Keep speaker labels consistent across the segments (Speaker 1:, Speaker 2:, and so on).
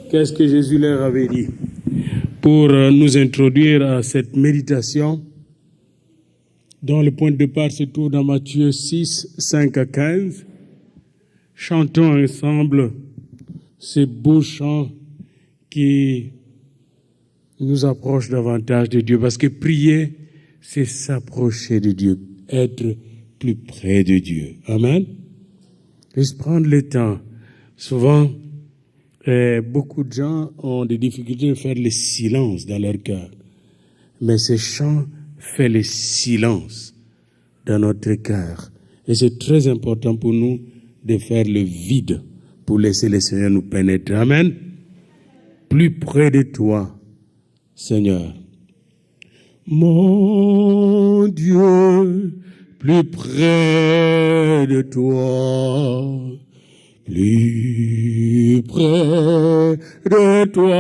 Speaker 1: Qu'est-ce que Jésus leur avait dit? Pour nous introduire à cette méditation, dont le point de départ se trouve dans Matthieu 6, 5 à 15. Chantons ensemble ces beaux chants qui nous approchent davantage de Dieu, parce que prier, c'est s'approcher de Dieu, être plus près de Dieu. Amen. Juste prendre le temps. Souvent, beaucoup de gens ont des difficultés de faire le silence dans leur cœur. Mais ce chant fait le silence dans notre cœur. Et c'est très important pour nous de faire le vide pour laisser le Seigneur nous pénétrer. Amen. Plus près de toi, Seigneur. Mon Dieu, plus près de toi. Plus près de toi,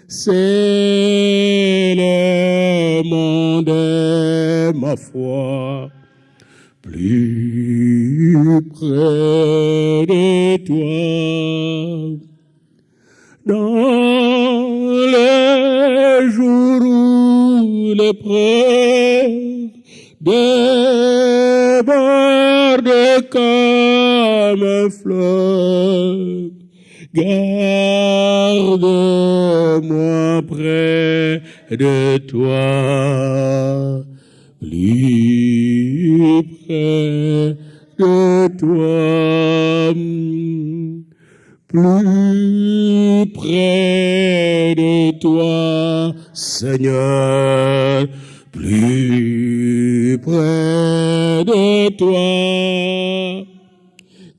Speaker 1: c'est le monde et ma foi. Plus près de toi, dans les jours où l'épreuve déborde comme un fleuve, garde-moi près de toi, plus près de toi, plus près de toi, Seigneur, plus près de toi.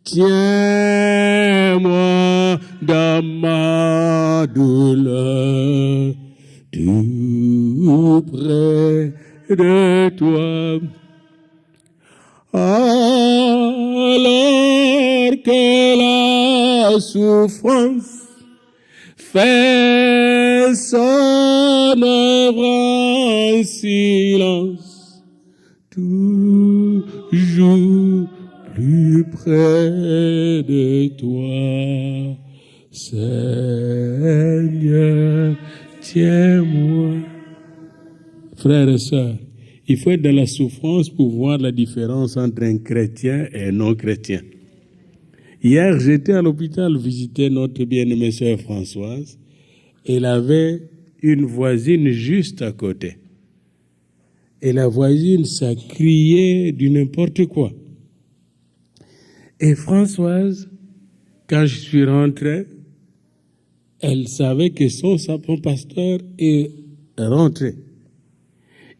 Speaker 1: Tiens-moi dans ma douleur, tout près de toi. Alors que la souffrance fait son œuvre en silence, toujours plus près de toi, Seigneur, tiens-moi. Frères et sœurs, il faut être dans la souffrance pour voir la différence entre un chrétien et un non-chrétien. Hier, j'étais à l'hôpital visiter notre bien-aimée sœur Françoise. Elle avait une voisine juste à côté. Et la voisine, ça criait du n'importe quoi. Et Françoise, quand je suis rentré, elle savait que son pasteur est rentré.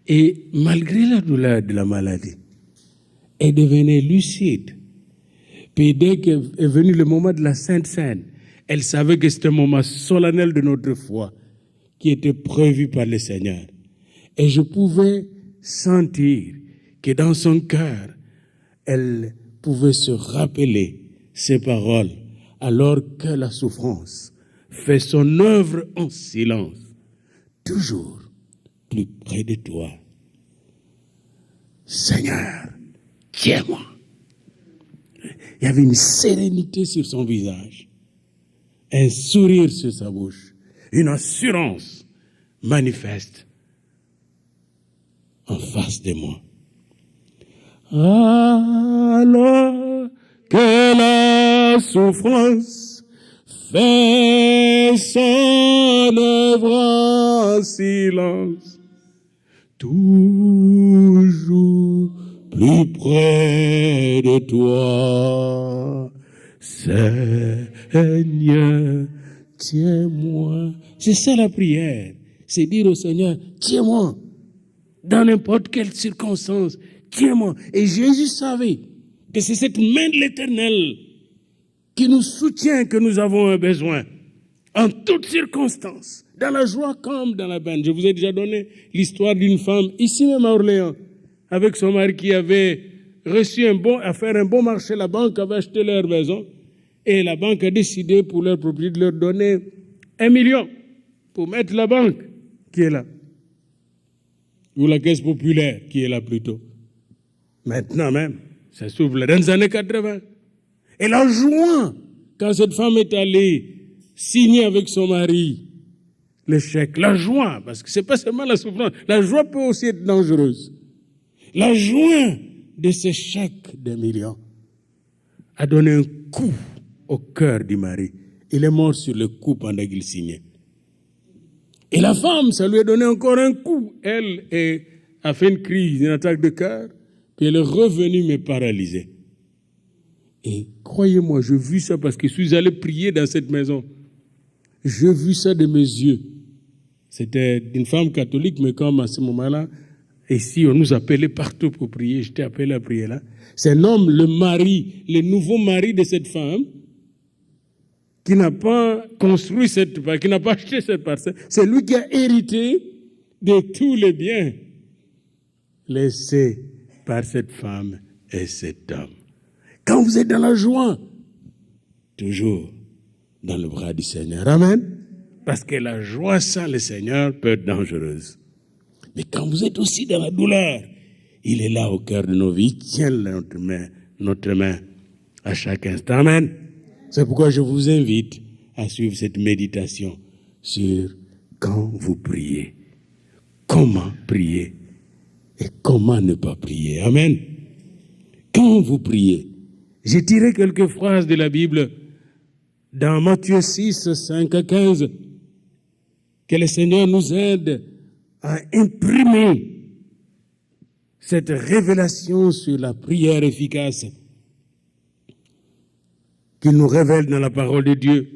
Speaker 1: Et malgré la douleur de la maladie, elle devenait lucide. Puis dès qu'est venu le moment de la Sainte Seine, elle savait que c'était un moment solennel de notre foi qui était prévu par le Seigneur. Et je pouvais sentir que dans son cœur, elle pouvait se rappeler ces paroles alors que la souffrance fait son œuvre en silence, toujours plus près de toi. Seigneur, tiens-moi. Il y avait une sérénité sur son visage, un sourire sur sa bouche, une assurance manifeste en face de moi. Alors que la souffrance fait son œuvre en silence, toujours plus près de toi, Seigneur, tiens-moi. C'est ça la prière, c'est dire au Seigneur, tiens-moi, dans n'importe quelle circonstance, tiens-moi. Et Jésus savait que c'est cette main de l'Éternel qui nous soutient que nous avons un besoin, en toutes circonstances, dans la joie comme dans la peine. Je vous ai déjà donné l'histoire d'une femme, ici même à Orléans, avec son mari qui avait reçu à faire un bon marché. La banque avait acheté leur maison et la banque a décidé pour leur propriété de leur donner 1 million pour mettre la banque qui est là, ou la caisse populaire qui est là plutôt. Maintenant même, ça s'ouvre dans les années 80. Et la joie quand cette femme est allée signer avec son mari le chèque, la joie, parce que ce n'est pas seulement la souffrance, la joie peut aussi être dangereuse. La joie de ce chèque de millions a donné un coup au cœur du mari. Il est mort sur le coup pendant qu'il signait. Et la femme, ça lui a donné encore un coup. Elle a fait une crise, une attaque de cœur, puis elle est revenue mais paralysée. Et croyez-moi, j'ai vu ça parce que je suis allé prier dans cette maison. J'ai vu ça de mes yeux. C'était une femme catholique, mais comme à ce moment-là, ici, on nous appelait partout pour prier. J'étais appelé à prier là. C'est un homme, le mari, le nouveau mari de cette femme, qui n'a pas construit qui n'a pas acheté cette parcelle. C'est lui qui a hérité de tous les biens laissés par cette femme et cet homme. Quand vous êtes dans la joie, toujours dans le bras du Seigneur. Amen. Parce que la joie sans le Seigneur peut être dangereuse. Mais quand vous êtes aussi dans la douleur, il est là au cœur de nos vies, il tient notre main à chaque instant. Amen. C'est pourquoi je vous invite à suivre cette méditation sur quand vous priez, comment prier et comment ne pas prier. Amen. Quand vous priez, j'ai tiré quelques phrases de la Bible dans Matthieu 6, 5 à 15, que le Seigneur nous aide à imprimer cette révélation sur la prière efficace qu'il nous révèle dans la parole de Dieu.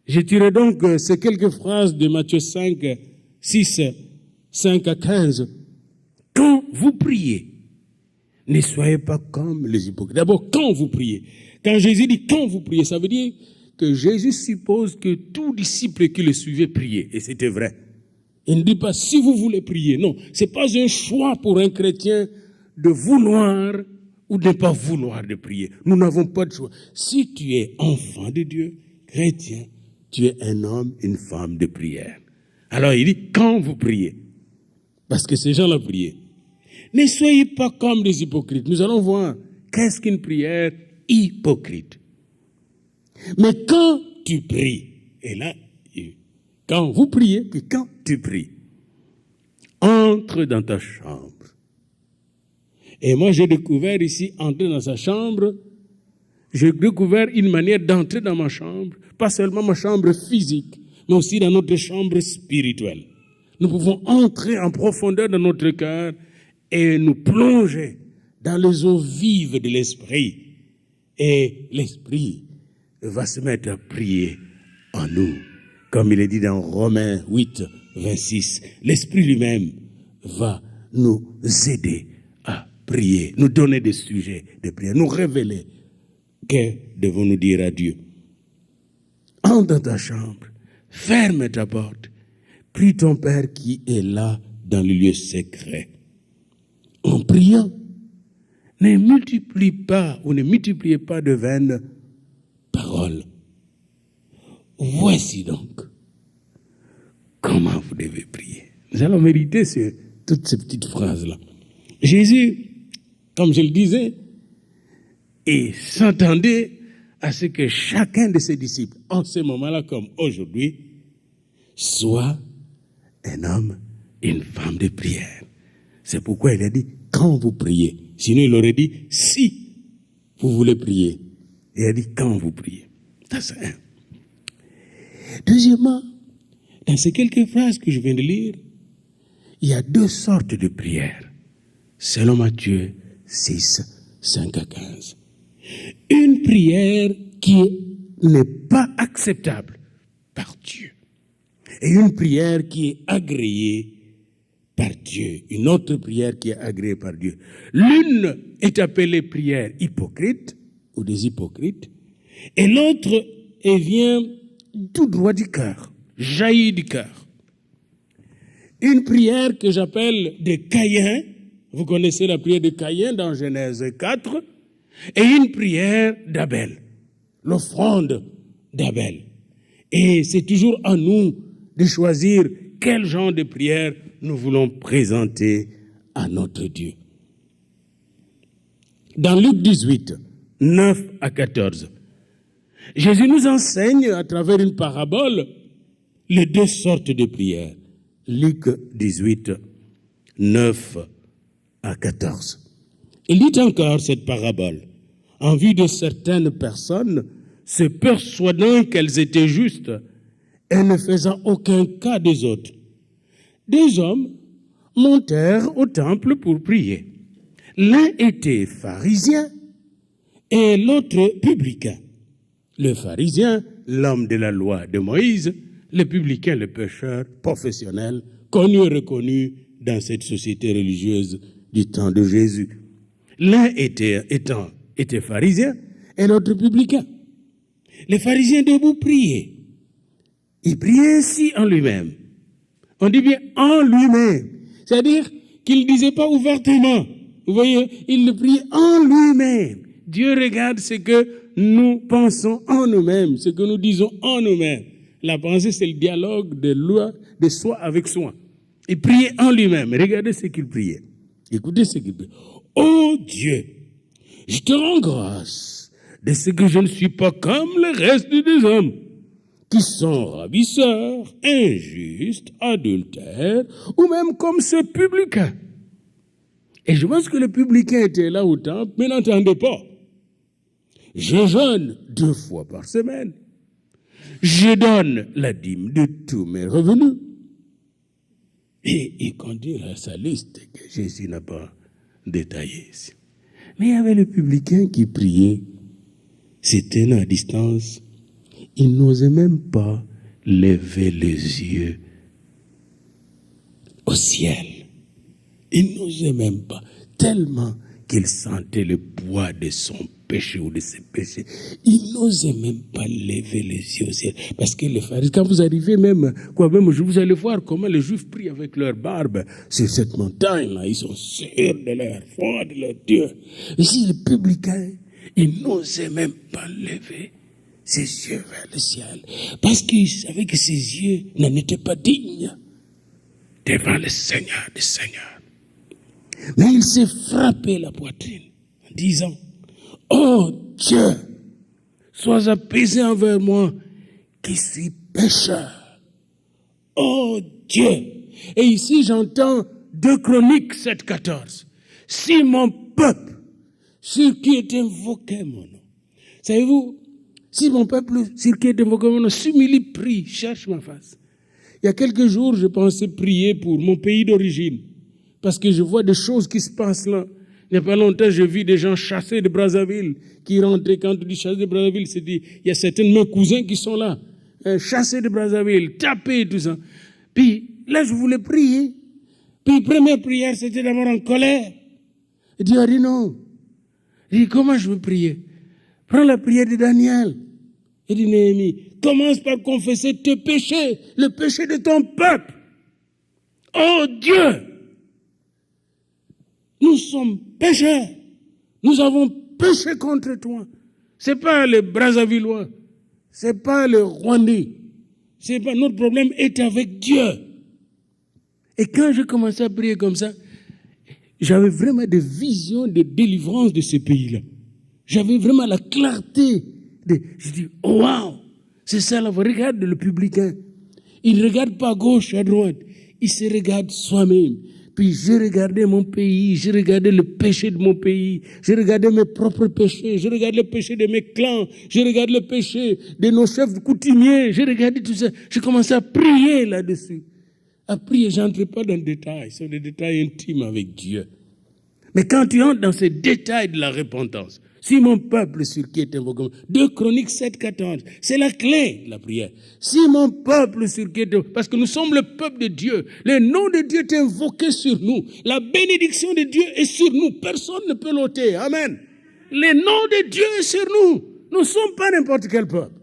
Speaker 1: J'ai tiré donc ces quelques phrases de Matthieu 5, 6, 5 à 15. Quand vous priez, ne soyez pas comme les hypocrites. D'abord, quand vous priez. Quand Jésus dit quand vous priez, ça veut dire que Jésus suppose que tout disciple qui le suivait priait. Et c'était vrai. Il ne dit pas si vous voulez prier. Non, ce n'est pas un choix pour un chrétien de vouloir ou de ne pas vouloir de prier. Nous n'avons pas de choix. Si tu es enfant de Dieu, chrétien, tu es un homme, une femme de prière. Alors il dit quand vous priez. Parce que ces gens-là priaient. Ne soyez pas comme des hypocrites. Nous allons voir qu'est-ce qu'une prière hypocrite. Mais quand tu pries, et là, quand vous priez, puis quand tu pries, entre dans ta chambre. Et moi, j'ai découvert ici, entrer dans sa chambre, j'ai découvert une manière d'entrer dans ma chambre, pas seulement ma chambre physique, mais aussi dans notre chambre spirituelle. Nous pouvons entrer en profondeur dans notre cœur et nous plonger dans les eaux vives de l'esprit. Et l'esprit va se mettre à prier en nous. Comme il est dit dans Romains 8, 26, l'esprit lui-même va nous aider à prier, nous donner des sujets de prière, nous révéler que devons-nous dire à Dieu. Entre dans ta chambre, ferme ta porte, prie ton Père qui est là dans le lieu secret. En priant, ne multipliez pas de vaines paroles. Voici donc comment vous devez prier. Nous allons méditer sur toutes ces petites phrases-là. Jésus, comme je le disais, et s'attendait à ce que chacun de ses disciples, en ce moment-là comme aujourd'hui, soit un homme, une femme de prière. C'est pourquoi il a dit quand vous priez. Sinon, il aurait dit si vous voulez prier. Il a dit quand vous priez. Ça, c'est un. Deuxièmement, dans ces quelques phrases que je viens de lire, il y a deux sortes de prières, selon Matthieu 6, 5 à 15. Une prière qui n'est pas acceptable par Dieu et une prière qui est agréée par Dieu, une autre prière qui est agréée par Dieu. L'une est appelée prière hypocrite ou des hypocrites et l'autre vient tout droit du cœur, jaillit du cœur. Une prière que j'appelle de Caïn, vous connaissez la prière de Caïn dans Genèse 4, et une prière d'Abel, l'offrande d'Abel. Et c'est toujours à nous de choisir quel genre de prière nous voulons présenter à notre Dieu. Dans Luc 18, 9 à 14, Jésus nous enseigne à travers une parabole les deux sortes de prières. Luc 18, 9 à 14. Il dit encore cette parabole en vue de certaines personnes se persuadant qu'elles étaient justes et ne faisant aucun cas des autres. Deux hommes montèrent au temple pour prier. L'un était pharisien et l'autre publicain. Le pharisien, l'homme de la loi de Moïse, le publicain, le pécheur professionnel, connu et reconnu dans cette société religieuse du temps de Jésus. L'un était pharisien et l'autre publicain. Le pharisien debout priait. Il priait ainsi en lui-même. On dit bien en lui-même. C'est-à-dire qu'il ne disait pas ouvertement. Vous voyez, il le priait en lui-même. Dieu regarde ce que nous pensons en nous-mêmes, ce que nous disons en nous-mêmes. La pensée, c'est le dialogue de soi avec soi. Il priait en lui-même. Regardez ce qu'il priait. Écoutez ce qu'il priait. Oh Dieu, je te rends grâce de ce que je ne suis pas comme le reste des hommes qui sont ravisseurs, injustes, adultères, ou même comme ce publicain. Et je pense que le publicain était là au temple, mais n'entendait pas. Je jeûne 2 fois par semaine. Je donne la dîme de tous mes revenus. Et il continue sa liste que Jésus n'a pas détaillée ici. Mais il y avait le publicain qui priait, se tenant à distance. Il n'osait même pas lever les yeux au ciel. Il n'osait même pas, tellement qu'il sentait le poids de son péché ou de ses péchés. Il n'osait même pas lever les yeux au ciel. Parce que les pharisiens, quand vous arrivez même vous allez voir comment les Juifs prient avec leur barbe sur cette montagne-là. Ils sont sûrs de leur foi, de leur Dieu. Ici, le publicain, il n'osait même pas lever ses yeux vers le ciel. Parce qu'il savait que ses yeux n'en étaient pas dignes devant le Seigneur des Seigneurs. Mais il s'est frappé la poitrine en disant, oh Dieu, sois apaisé envers moi qui suis pécheur. Oh Dieu. Et ici j'entends 2 Chroniques 7,14. Si mon peuple, sur qui est invoqué mon nom, savez-vous, si mon peuple, sur qui est invoqué mon nom, s'humilie, prie, cherche ma face. Il y a quelques jours, je pensais prier pour mon pays d'origine. Parce que je vois des choses qui se passent là. Il n'y a pas longtemps, je vis des gens chassés de Brazzaville, qui rentraient, quand on dit chassés de Brazzaville, c'est dit, il y a certains de mes cousins qui sont là, chassés de Brazzaville, tapés, tout ça. Puis, là, je voulais prier. Puis, première prière, c'était d'abord en colère. Et Dieu a dit non. Il dit, comment je veux prier? Prends la prière de Daniel. Il dit, Néhémie, commence par confesser tes péchés, le péché de ton peuple. Oh Dieu! Nous sommes pécheurs. Nous avons péché contre toi. C'est pas les Brazzavillois. C'est pas les Rwandais. C'est pas, notre problème est avec Dieu. Et quand je commençais à prier comme ça, j'avais vraiment des visions de délivrance de ce pays-là. J'avais vraiment la clarté. Je dis, oh wow, c'est ça là. Regarde le publicain. Il ne regarde pas à gauche, à droite. Il se regarde soi-même. Puis je regardais mon pays, je regardais le péché de mon pays, je regardais mes propres péchés, je regardais le péché de mes clans, je regardais le péché de nos chefs coutumiers, je regardais tout ça. Je commençais à prier là-dessus. À prier, je n'entrais pas dans le détail, ce sont des détails intimes avec Dieu. Mais quand tu entres dans ces détails de la repentance, si mon peuple sur qui est invoqué, 2 Chroniques 7,14, c'est la clé de la prière. Si mon peuple sur qui est invoqué, parce que nous sommes le peuple de Dieu, le nom de Dieu est invoqué sur nous, la bénédiction de Dieu est sur nous, personne ne peut l'ôter, amen. Le nom de Dieu est sur nous, nous ne sommes pas n'importe quel peuple.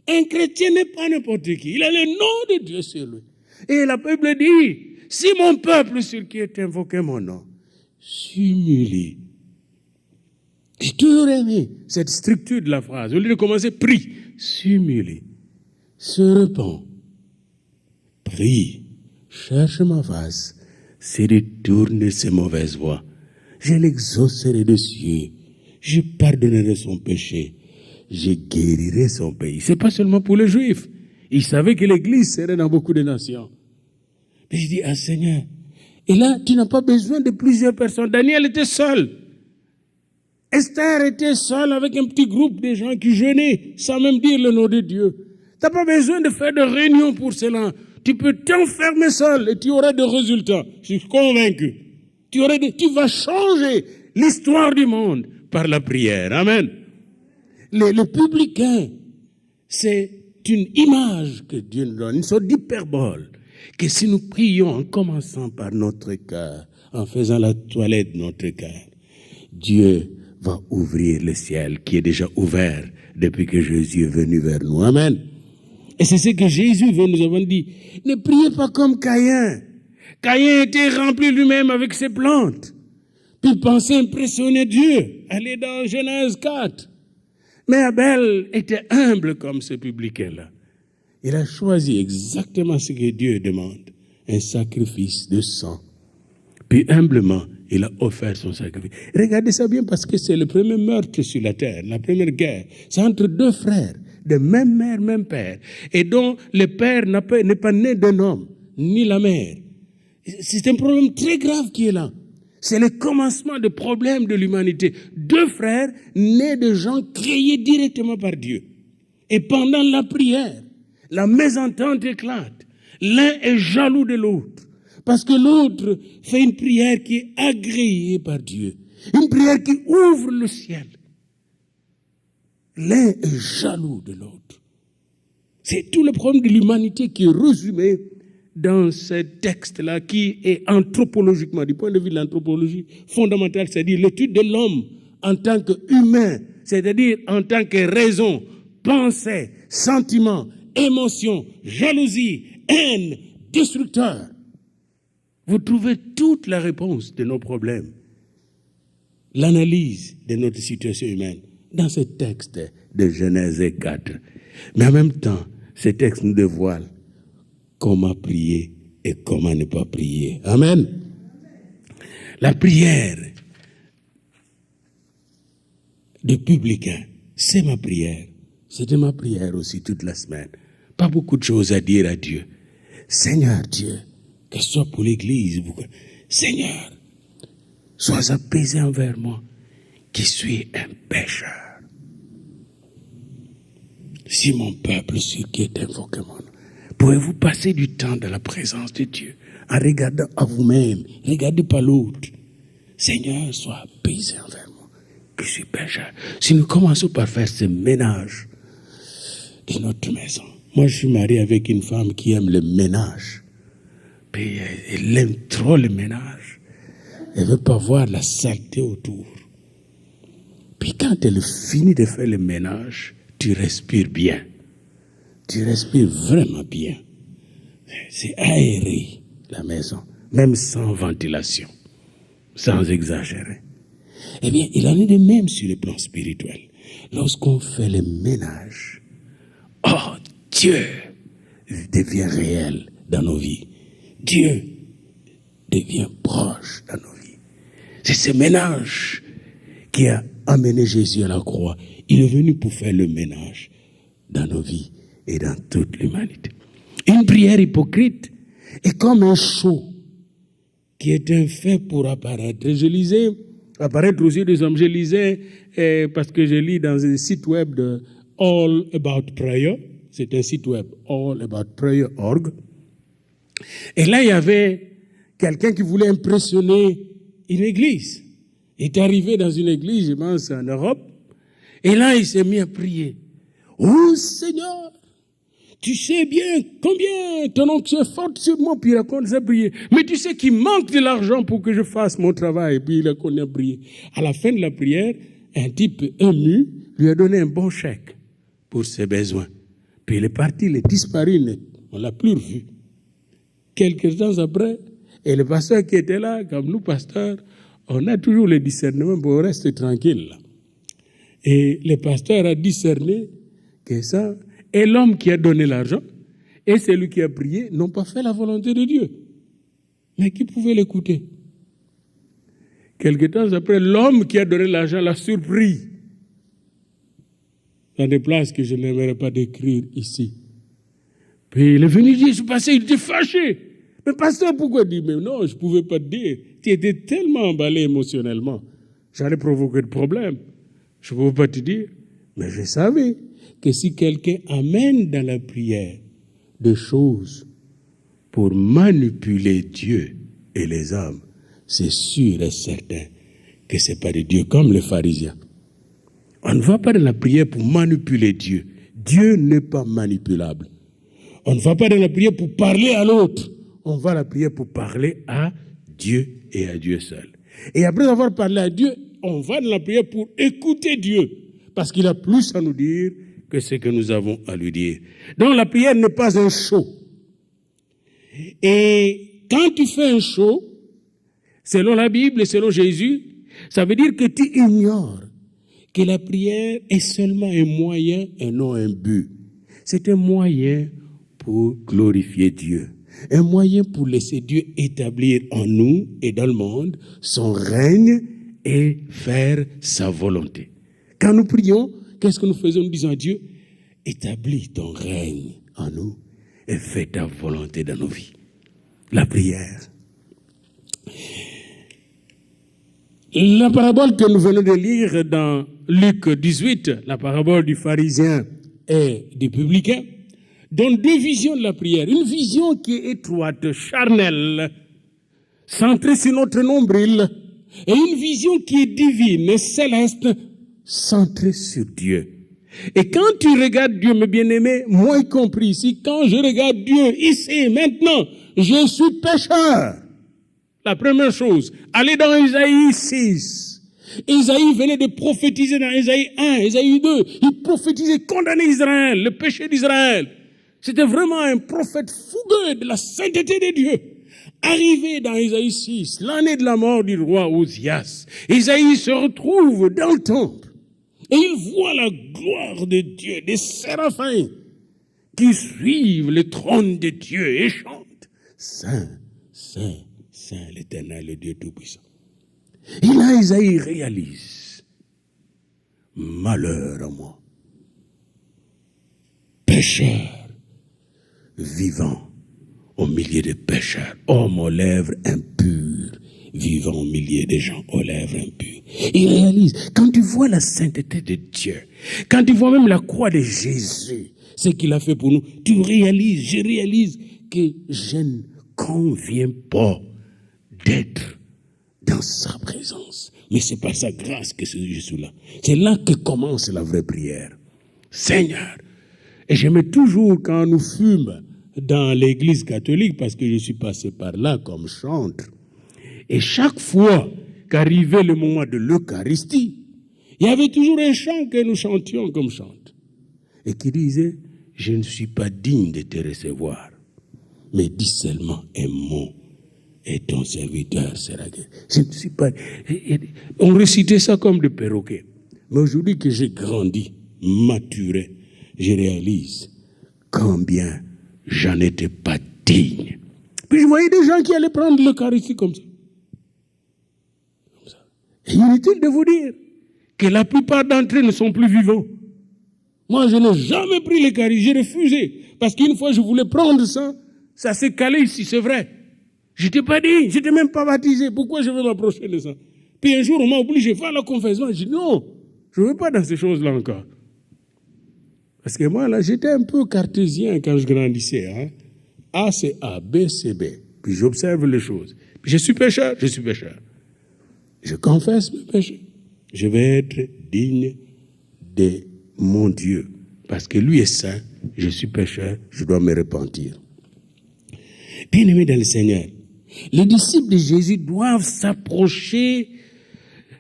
Speaker 1: Un chrétien n'est pas n'importe qui, il a le nom de Dieu sur lui. Et la Bible dit, si mon peuple sur qui est invoqué mon nom, s'humilie. J'ai toujours aimé cette structure de la phrase. Au lieu de commencer, prie, s'humilie, se repent, prie, cherche ma face, se détourne de ses mauvaises voies. Je l'exaucerai des cieux, je pardonnerai son péché, je guérirai son pays. Ce n'est pas seulement pour les Juifs. Il savait que l'Église serait dans beaucoup de nations. Mais je dis, Seigneur, et là, tu n'as pas besoin de plusieurs personnes. Daniel était seul. Esther était seule avec un petit groupe de gens qui jeûnaient sans même dire le nom de Dieu. Tu n'as pas besoin de faire de réunion pour cela. Tu peux t'enfermer seul et tu auras des résultats. Je suis convaincu. Tu vas changer l'histoire du monde par la prière. Amen. Le publicain, c'est une image que Dieu nous donne, une sorte d'hyperbole. Que si nous prions en commençant par notre cœur, en faisant la toilette de notre cœur, Dieu va ouvrir le ciel qui est déjà ouvert depuis que Jésus est venu vers nous. Amen. Et c'est ce que Jésus veut nous avoir dit. Ne priez pas comme Caïn. Caïn était rempli lui-même avec ses plantes. Puis il pensait impressionner Dieu. Allez dans Genèse 4. Mais Abel était humble comme ce publicain-là. Il a choisi exactement ce que Dieu demande. Un sacrifice de sang. Puis humblement, il a offert son sacrifice. Regardez ça bien parce que c'est le premier meurtre sur la terre, la première guerre. C'est entre deux frères, de même mère, même père, et dont le père n'est pas né d'un homme, ni la mère. C'est un problème très grave qui est là. C'est le commencement du problème de l'humanité. Deux frères nés de gens créés directement par Dieu. Et pendant la prière, la mésentente éclate. L'un est jaloux de l'autre. Parce que l'autre fait une prière qui est agréée par Dieu. Une prière qui ouvre le ciel. L'un est jaloux de l'autre. C'est tout le problème de l'humanité qui est résumé dans ce texte-là qui est anthropologiquement, du point de vue de l'anthropologie fondamentale, c'est-à-dire l'étude de l'homme en tant qu'humain, c'est-à-dire en tant que raison, pensée, sentiment, émotion, jalousie, haine, destructeur. Vous trouvez toute la réponse de nos problèmes, l'analyse de notre situation humaine dans ce texte de Genèse 4. Mais en même temps, ce texte nous dévoile comment prier et comment ne pas prier. Amen. La prière des publicains, c'est ma prière. C'était ma prière aussi toute la semaine. Pas beaucoup de choses à dire à Dieu. Seigneur Dieu, que ce soit pour l'Église, Seigneur, sois apaisé envers moi, qui suis un pécheur. Si mon peuple sur qui est invoqué mon nom, pouvez-vous passer du temps dans la présence de Dieu en regardant à vous-même, regardez pas l'autre. Seigneur, sois apaisé envers moi, que je suis pécheur. Si nous commençons par faire ce ménage de notre maison. Moi, je suis marié avec une femme qui aime le ménage. Puis elle aime trop le ménage. Elle ne veut pas voir la saleté autour. Puis quand elle finit de faire le ménage, tu respires bien. Tu respires vraiment bien. C'est aéré, la maison, même sans ventilation, sans exagérer. Eh bien, il en est de même sur le plan spirituel. Lorsqu'on fait le ménage, oh, Dieu devient réel dans nos vies. Dieu devient proche dans nos vies. C'est ce ménage qui a amené Jésus à la croix. Il est venu pour faire le ménage dans nos vies et dans toute l'humanité. Une prière hypocrite est comme un show qui est un fait pour apparaître. Je lisais, apparaître aux yeux des hommes, je lisais, parce que je lis dans un site web de All About Prayer, c'est un site web, allaboutprayer.org. Et là, il y avait quelqu'un qui voulait impressionner une église. Il est arrivé dans une église, je pense, en Europe, et là, il s'est mis à prier. Oh Seigneur, tu sais bien combien ton onction est forte sur moi, puis il a commencé à prier. Mais tu sais qu'il manque de l'argent pour que je fasse mon travail, puis il a continué à prier. À la fin de la prière, un type ému lui a donné un bon chèque pour ses besoins. Puis il est parti, il est disparu, on ne l'a plus revu. Quelques temps après, et le pasteur qui était là, comme nous pasteurs, on a toujours le discernement pour rester tranquille là. Et le pasteur a discerné que ça, et l'homme qui a donné l'argent, et celui qui a prié, n'ont pas fait la volonté de Dieu. Mais qui pouvait l'écouter? Quelque temps après, l'homme qui a donné l'argent l'a surpris. dans des places que je n'aimerais pas décrire ici. Puis il est venu dire, je suis passé, il était fâché. Mais pasteur, pourquoi dire? Mais non, je ne pouvais pas te dire. Tu étais tellement emballé émotionnellement. J'allais provoquer de problèmes. Je ne pouvais pas te dire. Mais je savais que si quelqu'un amène dans la prière des choses pour manipuler Dieu et les hommes, c'est sûr et certain que ce n'est pas de Dieu, comme les pharisiens. On ne va pas dans la prière pour manipuler Dieu. Dieu n'est pas manipulable. On ne va pas dans la prière pour parler à l'autre. On va à la prière pour parler à Dieu et à Dieu seul. Et après avoir parlé à Dieu, on va dans la prière pour écouter Dieu. Parce qu'il a plus à nous dire que ce que nous avons à lui dire. Donc la prière n'est pas un show. Et quand tu fais un show, selon la Bible et selon Jésus, ça veut dire que tu ignores que la prière est seulement un moyen et non un but. C'est un moyen pour glorifier Dieu. Un moyen pour laisser Dieu établir en nous et dans le monde son règne et faire sa volonté. Quand nous prions, qu'est-ce que nous faisons? Nous disons à Dieu, établis ton règne en nous et fais ta volonté dans nos vies. La prière. La parabole que nous venons de lire dans Luc 18, la parabole du pharisien et du publicain, donne deux visions de la prière. Une vision qui est étroite, charnelle, centrée sur notre nombril, et une vision qui est divine, céleste, centrée sur Dieu. Et quand tu regardes Dieu, mes bien-aimés, moi y compris ici, quand je regarde Dieu ici, maintenant, je suis pécheur. La première chose, allez dans Isaïe 6. Isaïe venait de prophétiser dans Isaïe 1, Isaïe 2. Il prophétisait, condamner Israël, le péché d'Israël. C'était vraiment un prophète fougueux de la sainteté de Dieu. Arrivé dans Isaïe 6, l'année de la mort du roi Ozias, Isaïe se retrouve dans le temple et il voit la gloire de Dieu, des séraphins qui suivent le trône de Dieu et chantent « Saint, Saint, Saint, l'Éternel, le Dieu Tout-Puissant ». Et là, Isaïe réalise « Malheur à moi, pécheur, vivant au milieu des pécheurs, homme aux lèvres impures, vivant au milieu des gens aux lèvres impures. » Il réalise, quand tu vois la sainteté de Dieu, quand tu vois même la croix de Jésus, ce qu'il a fait pour nous, tu réalises, je réalise que je ne conviens pas d'être dans sa présence. Mais c'est par sa grâce que je suis là. C'est là que commence la vraie prière. Seigneur, et j'aimais toujours quand nous fûmes dans l'église catholique, parce que je suis passé par là comme chantre. Et chaque fois qu'arrivait le moment de l'Eucharistie, il y avait toujours un chant que nous chantions comme chante. Et qui disait, je ne suis pas digne de te recevoir, mais dis seulement un mot, et ton serviteur sera guéri. Je ne suis pas... On récitait ça comme des perroquets. Mais aujourd'hui que j'ai grandi, maturé, je réalise combien j'en étais pas digne. Puis je voyais des gens qui allaient prendre l'Eucharistie comme ça. Et inutile de vous dire que la plupart d'entre eux ne sont plus vivants. Moi, je n'ai jamais pris l'Eucharistie, j'ai refusé. Parce qu'une fois, je voulais prendre ça, ça s'est calé ici, c'est vrai. Je n'étais pas digne, je n'étais même pas baptisé. Pourquoi je vais m'approcher de ça? Puis un jour, on m'a obligé à faire la confession. Je dis non, je ne veux pas dans ces choses-là encore. Parce que moi, là, j'étais un peu cartésien quand je grandissais. Hein? A, c'est A, B, c'est B. Puis j'observe les choses. Puis je suis pécheur, je suis pécheur. Je confesse mes péchés. Je vais être digne de mon Dieu. Parce que lui est saint, je suis pécheur, je dois me repentir. Bien-aimés dans le Seigneur, les disciples de Jésus doivent s'approcher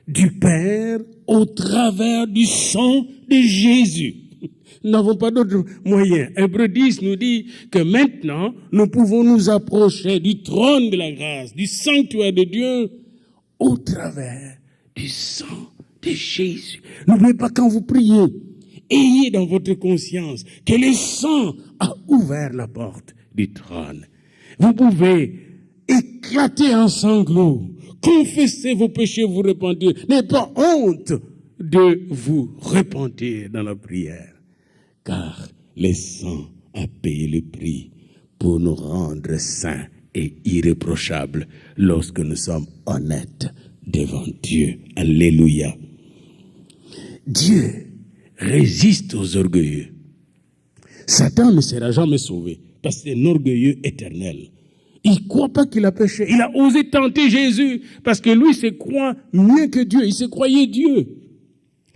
Speaker 1: du Père au travers du sang de Jésus. Nous n'avons pas d'autre moyen. Hébreux 10 nous dit que maintenant, nous pouvons nous approcher du trône de la grâce, du sanctuaire de Dieu, au travers du sang de Jésus. N'oubliez pas, quand vous priez, ayez dans votre conscience que le sang a ouvert la porte du trône. Vous pouvez éclater en sanglots, confesser vos péchés, vous repentir. N'ayez pas honte de vous repentir dans la prière, car le sang a payé le prix pour nous rendre saints et irréprochables lorsque nous sommes honnêtes devant Dieu. Alléluia. Dieu résiste aux orgueilleux. Satan ne sera jamais sauvé parce que c'est un orgueilleux éternel. Il ne croit pas qu'il a péché. Il a osé tenter Jésus parce que lui se croit mieux que Dieu. Il se croyait Dieu.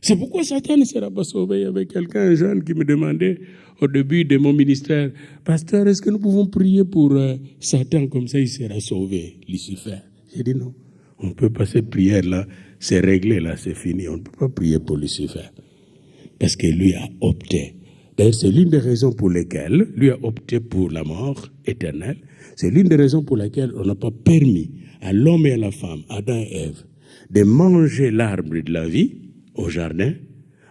Speaker 1: C'est pourquoi Satan ne sera pas sauvé. Il y avait quelqu'un, un jeune, qui me demandait au début de mon ministère, pasteur, est-ce que nous pouvons prier pour Satan, comme ça il sera sauvé, Lucifer? J'ai dit non, on ne peut pas, cette prière-là, c'est réglé, là, c'est fini. On ne peut pas prier pour Lucifer. Parce que lui a opté. D'ailleurs, c'est l'une des raisons pour lesquelles lui a opté pour la mort éternelle. C'est l'une des raisons pour lesquelles on n'a pas permis à l'homme et à la femme, Adam et Ève, de manger l'arbre de la vie au jardin,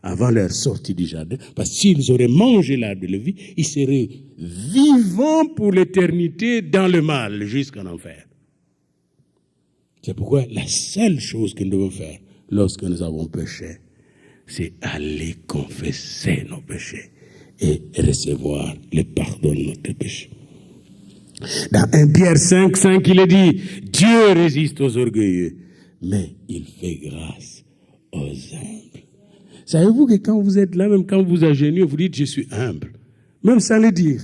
Speaker 1: avant leur sortie du jardin, parce que s'ils auraient mangé l'arbre de la vie, ils seraient vivants pour l'éternité dans le mal, jusqu'en enfer. C'est pourquoi la seule chose que nous devons faire lorsque nous avons péché, c'est aller confesser nos péchés et recevoir le pardon de notre péché. Dans 1 Pierre 5, il est dit, Dieu résiste aux orgueilleux, mais il fait grâce aux humbles. Savez-vous que quand vous êtes là, même quand vous agenouillez, vous dites, je suis humble. Même sans le dire.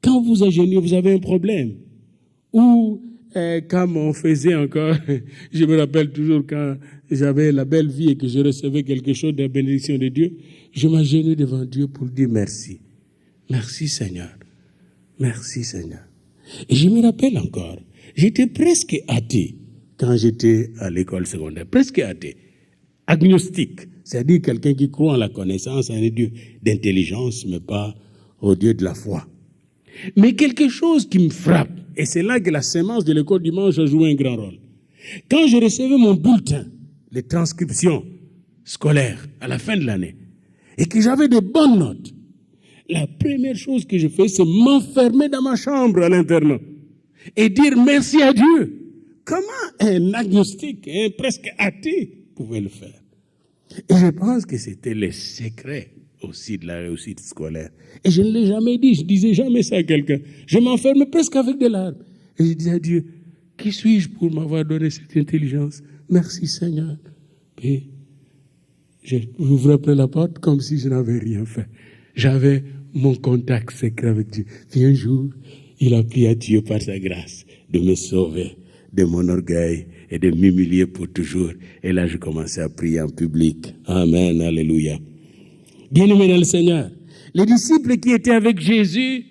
Speaker 1: Quand vous agenouillez, vous avez un problème. Ou, comme on faisait encore, je me rappelle toujours quand j'avais la belle vie et que je recevais quelque chose de la bénédiction de Dieu, je m'agenouillais devant Dieu pour dire merci. Merci Seigneur. Merci Seigneur. Et je me rappelle encore, j'étais presque athée quand j'étais à l'école secondaire. Presque athée. Agnostique. C'est-à-dire quelqu'un qui croit en la connaissance, en un Dieu d'intelligence, mais pas au Dieu de la foi. Mais quelque chose qui me frappe, et c'est là que la sémence de l'école dimanche a joué un grand rôle. Quand je recevais mon bulletin, les transcriptions scolaires à la fin de l'année, et que j'avais de bonnes notes, la première chose que je fais, c'est m'enfermer dans ma chambre à l'internat et dire merci à Dieu. Comment un agnostique, presque athée, pouvait le faire? Et je pense que c'était le secret aussi de la réussite scolaire. Et je ne l'ai jamais dit, je ne disais jamais ça à quelqu'un. Je m'enfermais presque avec des larmes. Et je disais à Dieu, qui suis-je pour m'avoir donné cette intelligence? Merci Seigneur. Et j'ouvrais après la porte comme si je n'avais rien fait. J'avais mon contact secret avec Dieu. Puis un jour, il a pris à Dieu par sa grâce de me sauver de mon orgueil et de m'humilier pour toujours. Et là, je commençais à prier en public. Amen, alléluia. Bien-aimés dans le Seigneur, les disciples qui étaient avec Jésus,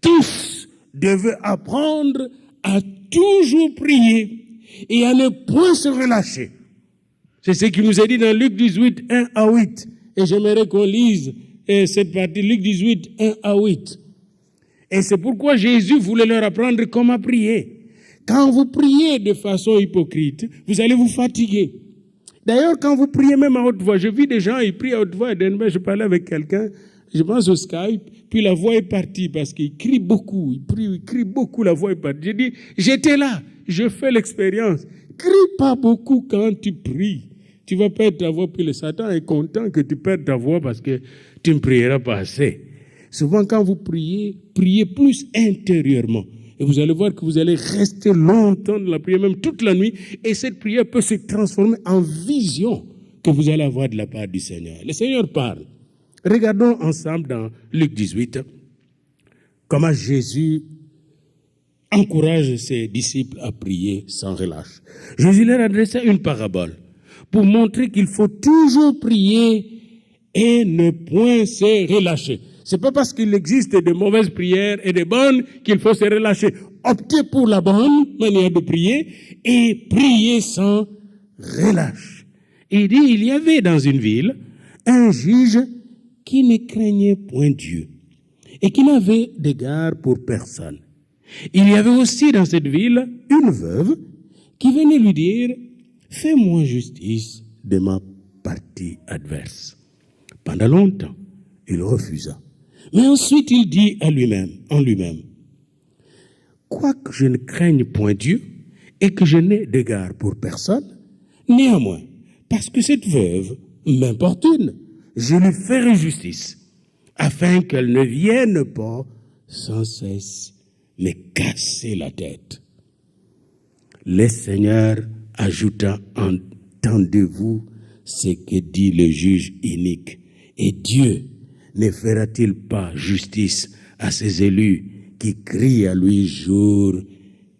Speaker 1: tous devaient apprendre à toujours prier et à ne point se relâcher. C'est ce qui nous est dit dans Luc 18, 1 à 8. Et j'aimerais qu'on lise cette partie, Luc 18, 1 à 8. Et c'est pourquoi Jésus voulait leur apprendre comment prier. Quand vous priez de façon hypocrite, vous allez vous fatiguer. D'ailleurs, quand vous priez même à haute voix, je vis des gens, ils prient à haute voix, et demain, je parlais avec quelqu'un, je pense au Skype, puis la voix est partie parce qu'il crie beaucoup, il crie beaucoup, la voix est partie. J'ai dit, j'étais là, je fais l'expérience. Crie pas beaucoup quand tu pries. Tu vas perdre ta voix, puis le Satan est content que tu perdes ta voix parce que tu ne prieras pas assez. Souvent, quand vous priez, priez plus intérieurement. Et vous allez voir que vous allez rester longtemps dans la prière, même toute la nuit. Et cette prière peut se transformer en vision que vous allez avoir de la part du Seigneur. Le Seigneur parle. Regardons ensemble dans Luc 18 comment Jésus encourage ses disciples à prier sans relâche. Jésus leur adressa une parabole pour montrer qu'il faut toujours prier et ne point se relâcher. C'est pas parce qu'il existe de mauvaises prières et de bonnes qu'il faut se relâcher. Optez pour la bonne manière de prier et prier sans relâche. Il dit, il y avait dans une ville un juge qui ne craignait point Dieu et qui n'avait d'égard pour personne. Il y avait aussi dans cette ville une veuve qui venait lui dire, fais-moi justice de ma partie adverse. Pendant longtemps, il refusa. Mais ensuite, il dit en lui-même, quoique je ne craigne point Dieu et que je n'ai d'égard pour personne, néanmoins, parce que cette veuve m'importune, je lui ferai justice, afin qu'elle ne vienne pas sans cesse me casser la tête. Le Seigneur ajouta, entendez-vous ce que dit le juge inique, et Dieu ne fera-t-il pas justice à ses élus qui crient à lui jour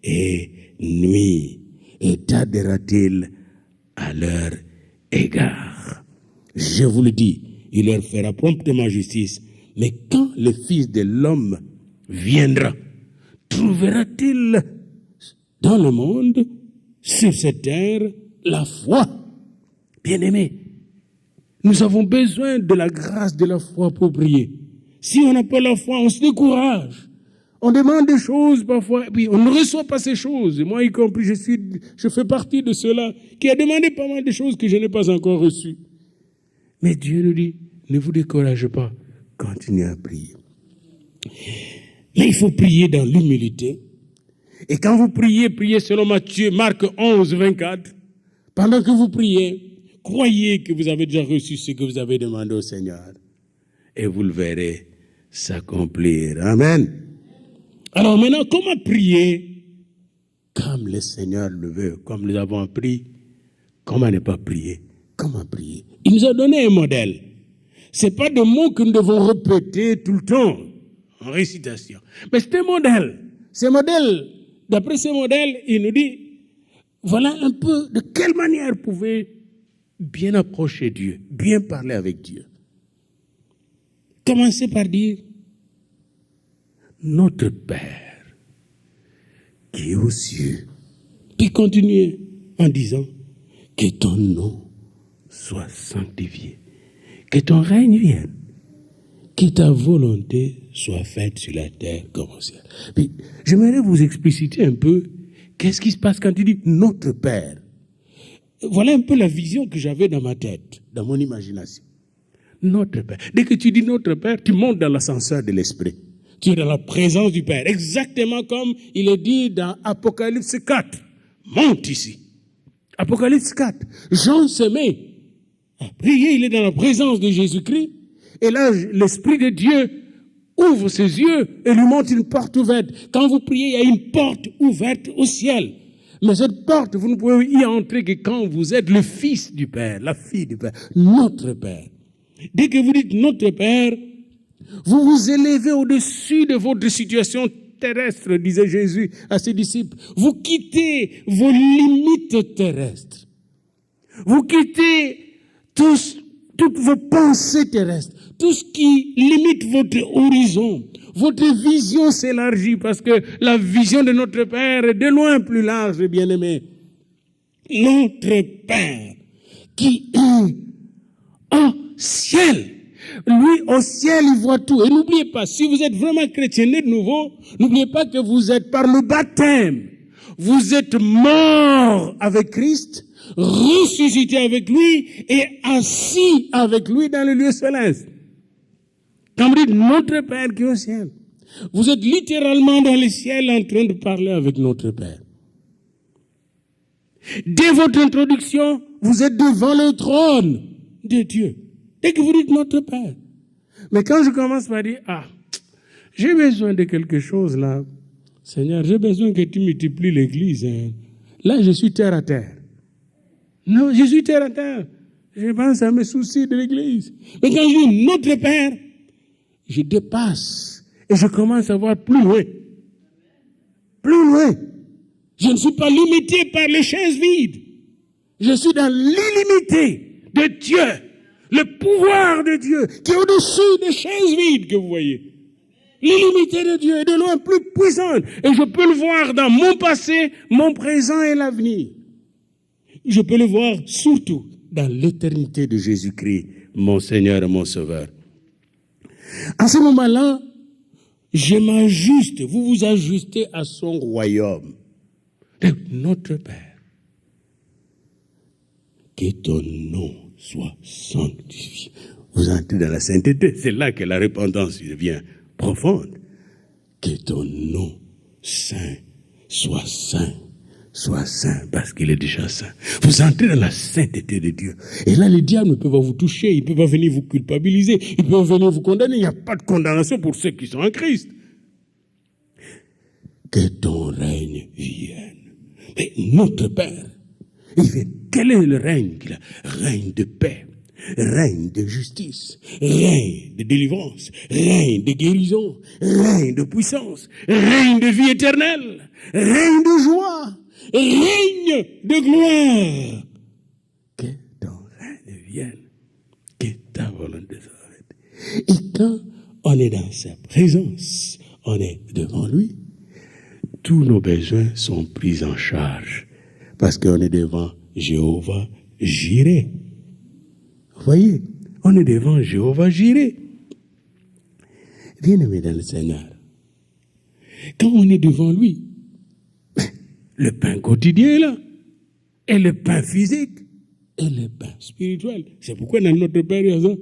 Speaker 1: et nuit, et tardera-t-il à leur égard? Je vous le dis, il leur fera promptement justice, mais quand le Fils de l'homme viendra, trouvera-t-il dans le monde, sur cette terre, la foi? Bien-aimés, nous avons besoin de la grâce de la foi pour prier. Si on n'a pas la foi, on se décourage. On demande des choses parfois, et puis on ne reçoit pas ces choses. Moi y compris, je fais partie de ceux-là qui a demandé pas mal de choses que je n'ai pas encore reçues. Mais Dieu nous dit, ne vous découragez pas, continuez à prier. Mais il faut prier dans l'humilité. Et quand vous priez, priez selon Marc 11, 24. Pendant que vous priez, croyez que vous avez déjà reçu ce que vous avez demandé au Seigneur. Et vous le verrez s'accomplir. Amen. Alors maintenant, comment prier comme le Seigneur le veut, comme nous avons appris? Comment ne pas prier? Comment prier? Il nous a donné un modèle. Ce n'est pas des mots que nous devons répéter tout le temps en récitation. Mais c'est un modèle. Ce modèle, d'après ce modèle, il nous dit, voilà un peu de quelle manière vous pouvez bien approcher Dieu, bien parler avec Dieu. Commencez par dire, notre Père qui est aux cieux. Puis continuez en disant, que ton nom soit sanctifié, que ton règne vienne, que ta volonté soit faite sur la terre comme au ciel. Puis, j'aimerais vous expliciter un peu qu'est-ce qui se passe quand il dit notre Père. Voilà un peu la vision que j'avais dans ma tête, dans mon imagination. Notre Père. Dès que tu dis notre Père, tu montes dans l'ascenseur de l'Esprit. Tu es dans la présence du Père. Exactement comme il est dit dans Apocalypse 4. Monte ici. Apocalypse 4. Jean se met à prier, il est dans la présence de Jésus-Christ. Et là, l'Esprit de Dieu ouvre ses yeux et lui montre une porte ouverte. Quand vous priez, il y a une porte ouverte au ciel. Mais cette porte, vous ne pouvez y entrer que quand vous êtes le Fils du Père, la fille du Père, notre Père. Dès que vous dites notre Père, vous vous élevez au-dessus de votre situation terrestre, disait Jésus à ses disciples. Vous quittez vos limites terrestres. Vous quittez toutes vos pensées terrestres. Tout ce qui limite votre horizon. Votre vision s'élargit parce que la vision de notre Père est de loin plus large, bien-aimé. Notre Père qui est au ciel. Lui, au ciel, il voit tout. Et n'oubliez pas, si vous êtes vraiment chrétien né de nouveau, n'oubliez pas que vous êtes par le baptême. Vous êtes mort avec Christ, ressuscité avec lui et assis avec lui dans le lieu céleste. Quand vous dites notre Père qui est au ciel, vous êtes littéralement dans le ciel en train de parler avec notre Père. Dès votre introduction, vous êtes devant le trône de Dieu. Dès que vous dites notre Père. Mais quand je commence par dire, j'ai besoin de quelque chose là. Seigneur, j'ai besoin que tu multiplies l'église. Hein. Là, je suis terre à terre. Non, je suis terre à terre. Je pense à mes soucis de l'église. Mais quand je dis notre Père, je dépasse et je commence à voir plus loin. Plus loin. Je ne suis pas limité par les chaises vides. Je suis dans l'illimité de Dieu. Le pouvoir de Dieu qui est au-dessus des chaises vides que vous voyez. L'illimité de Dieu est de loin plus puissante. Et je peux le voir dans mon passé, mon présent et l'avenir. Je peux le voir surtout dans l'éternité de Jésus-Christ, mon Seigneur et mon Sauveur. À ce moment-là, je m'ajuste, vous vous ajustez à son royaume. Notre Père, que ton nom soit sanctifié. Vous entrez dans la sainteté, c'est là que la repentance devient profonde. Que ton nom saint soit saint. Sois saint parce qu'il est déjà saint. Vous entrez dans la sainteté de Dieu. Et là, le diable ne peut pas vous toucher, il ne peut pas venir vous culpabiliser, il peut pas venir vous condamner. Il n'y a pas de condamnation pour ceux qui sont en Christ. Que ton règne vienne. Mais notre Père, il fait, quel est le règne qu'il a? Règne de paix, règne de justice, règne de délivrance, règne de guérison, règne de puissance, règne de vie éternelle, règne de joie, règne de gloire. Que ton règne vienne, que ta volonté soit faite. Et quand on est dans sa présence, on est devant lui, tous nos besoins sont pris en charge parce qu'on est devant Jéhovah Jireh. Vous voyez, on est devant Jéhovah Jireh. Bien-aimé dans le Seigneur, quand on est devant lui, le pain quotidien est là, et le pain physique, et le pain spirituel. C'est pourquoi dans notre Père, il y a ça.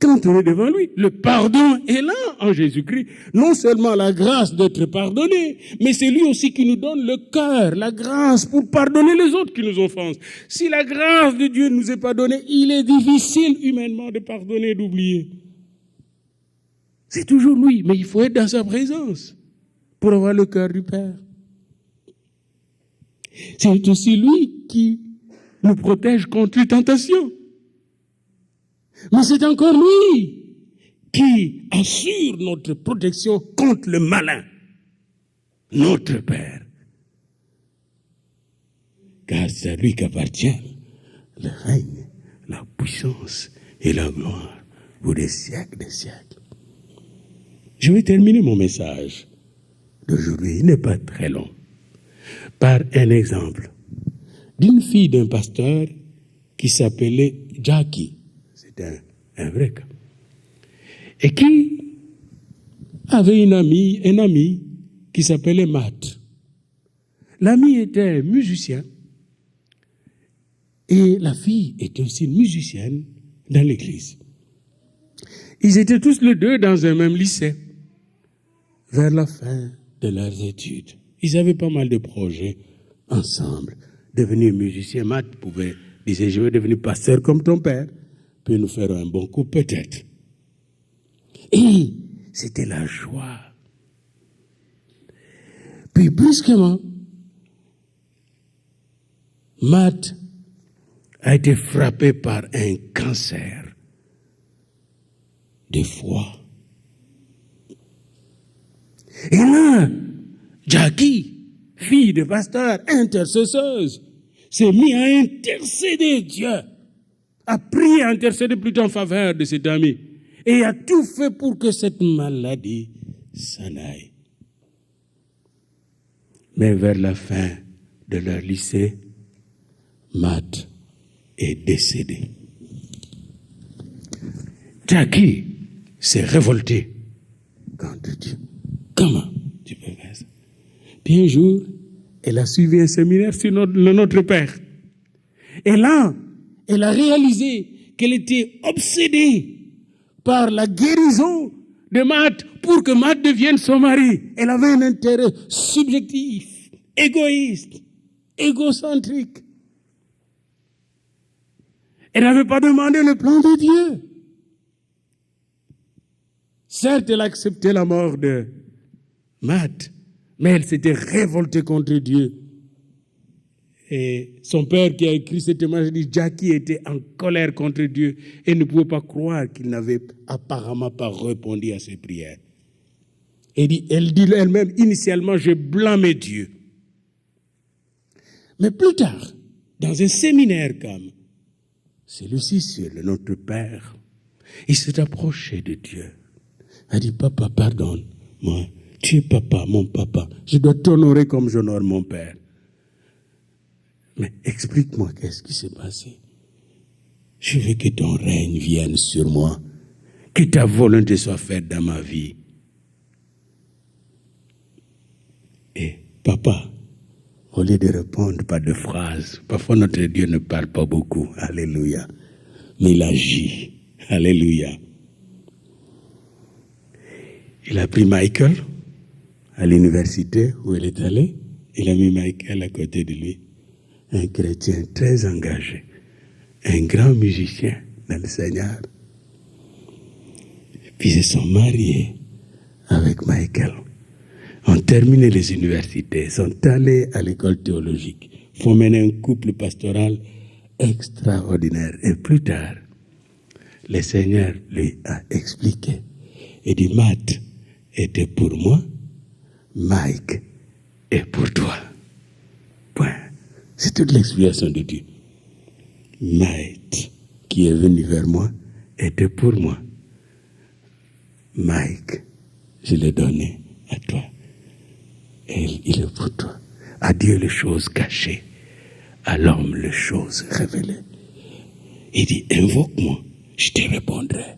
Speaker 1: Quand on est devant lui, le pardon est là en Jésus-Christ. Non seulement la grâce d'être pardonné, mais c'est lui aussi qui nous donne le cœur, la grâce pour pardonner les autres qui nous offensent. Si la grâce de Dieu ne nous est pas donnée, il est difficile humainement de pardonner et d'oublier. C'est toujours lui, mais il faut être dans sa présence pour avoir le cœur du Père. C'est aussi lui qui nous protège contre les tentations. Mais c'est encore lui qui assure notre protection contre le malin, notre Père. Car c'est à lui qu'appartient le règne, la puissance et la gloire pour des siècles des siècles. Je vais terminer mon message d'aujourd'hui, il n'est pas très long, par un exemple d'une fille d'un pasteur qui s'appelait Jackie. C'est un vrai cas. Et qui avait un ami qui s'appelait Matt. L'ami était musicien et la fille était aussi une musicienne dans l'église. Ils étaient tous les deux dans un même lycée vers la fin de leurs études. Ils avaient pas mal de projets ensemble. Devenir musicien, Matt disait, je vais devenir pasteur comme ton père. Puis nous faire un bon coup peut-être. Et c'était la joie. Puis brusquement, Matt a été frappé par un cancer de foie. Et là, Jackie, fille de pasteur, intercesseuse, s'est mise à intercéder Dieu. A prié, a intercédé plutôt en faveur de cet ami et a tout fait pour que cette maladie s'en aille. Mais vers la fin de leur lycée, Matt est décédé. Jackie s'est révoltée contre Dieu. Comment tu peux faire ça? Puis un jour, elle a suivi un séminaire sur notre Père. Et là, elle a réalisé qu'elle était obsédée par la guérison de Matt pour que Matt devienne son mari. Elle avait un intérêt subjectif, égoïste, égocentrique. Elle n'avait pas demandé le plan de Dieu. Certes, elle a accepté la mort de Matt, mais elle s'était révoltée contre Dieu. Et son père qui a écrit ce témoignage dit, Jackie était en colère contre Dieu et ne pouvait pas croire qu'il n'avait apparemment pas répondu à ses prières. Elle dit elle-même, initialement, je blâmais Dieu. Mais plus tard, dans un séminaire comme celui-ci sur le Notre Père, il s'est approché de Dieu. Il a dit, papa, pardonne-moi. Tu es papa, mon papa. Je dois t'honorer comme j'honore mon père. Mais explique-moi qu'est-ce qui s'est passé. Je veux que ton règne vienne sur moi. Que ta volonté soit faite dans ma vie. Et papa, au lieu de répondre par des phrases, parfois notre Dieu ne parle pas beaucoup. Alléluia. Mais il agit. Alléluia. Il a pris Michael à l'université où elle est allée. il a mis Michael à côté de lui. Un chrétien très engagé, un grand musicien dans le Seigneur. Puis ils se sont mariés avec Michael. Ont terminé les universités, sont allés à l'école théologique, font mener un couple pastoral extraordinaire. Et plus tard, le Seigneur lui a expliqué. Il dit, Matt était pour moi, Mike est pour toi. Point. C'est toute l'explication de Dieu. Matt, qui est venu vers moi, était pour moi. Mike, je l'ai donné à toi. Et il est pour toi. À Dieu les choses cachées, à l'homme les choses révélées. Il dit, invoque-moi, je te répondrai.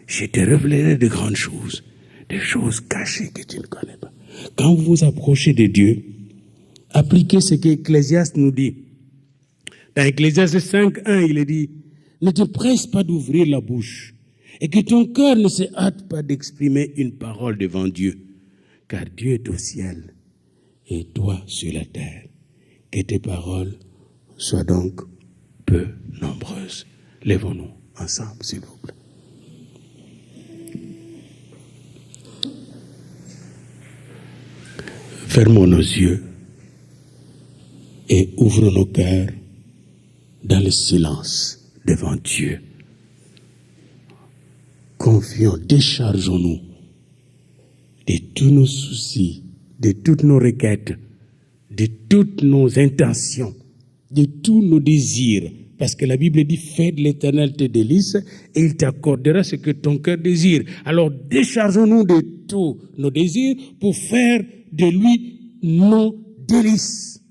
Speaker 1: Je te révélerai de grandes choses, des choses cachées que tu ne connais pas. Quand vous vous approchez de Dieu, appliquez ce qu'Ecclésiaste nous dit. Dans Ecclésiaste 5:1, il est dit, ne te presse pas d'ouvrir la bouche et que ton cœur ne se hâte pas d'exprimer une parole devant Dieu, car Dieu est au ciel et toi sur la terre. Que tes paroles soient donc peu nombreuses. Lèvons-nous ensemble, s'il vous plaît. Fermons nos yeux et ouvrons nos cœurs dans le silence devant Dieu. Confions, déchargeons-nous de tous nos soucis, de toutes nos requêtes, de toutes nos intentions, de tous nos désirs. Parce que la Bible dit, fais de l'Éternel tes délices et il t'accordera ce que ton cœur désire. Alors déchargeons-nous de tous nos désirs pour faire de lui nos délices.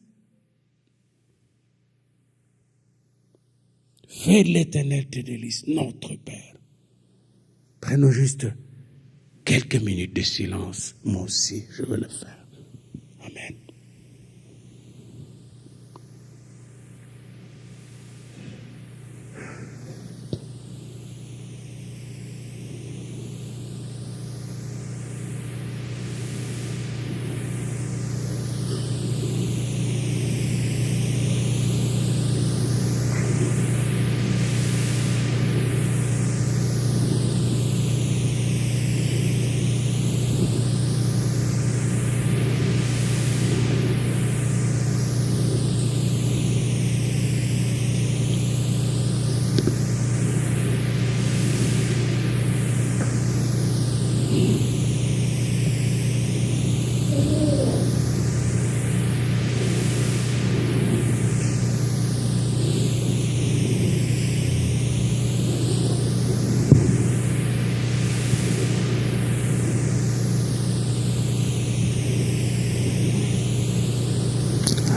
Speaker 1: Fais de l'Éternel tes délices, notre Père. Prenons juste quelques minutes de silence. Moi aussi, je veux le faire. Amen.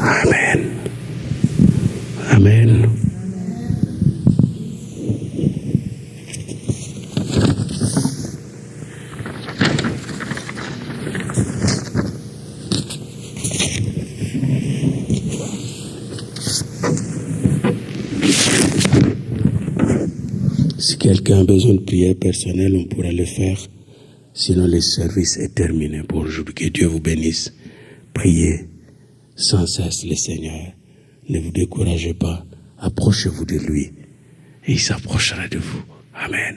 Speaker 1: Amen. Amen. Si quelqu'un a besoin de prière personnelle, on pourra le faire. Sinon, le service est terminé pour aujourd'hui. Que Dieu vous bénisse. Priez sans cesse le Seigneur. Ne vous découragez pas. Approchez-vous de lui et il s'approchera de vous. Amen.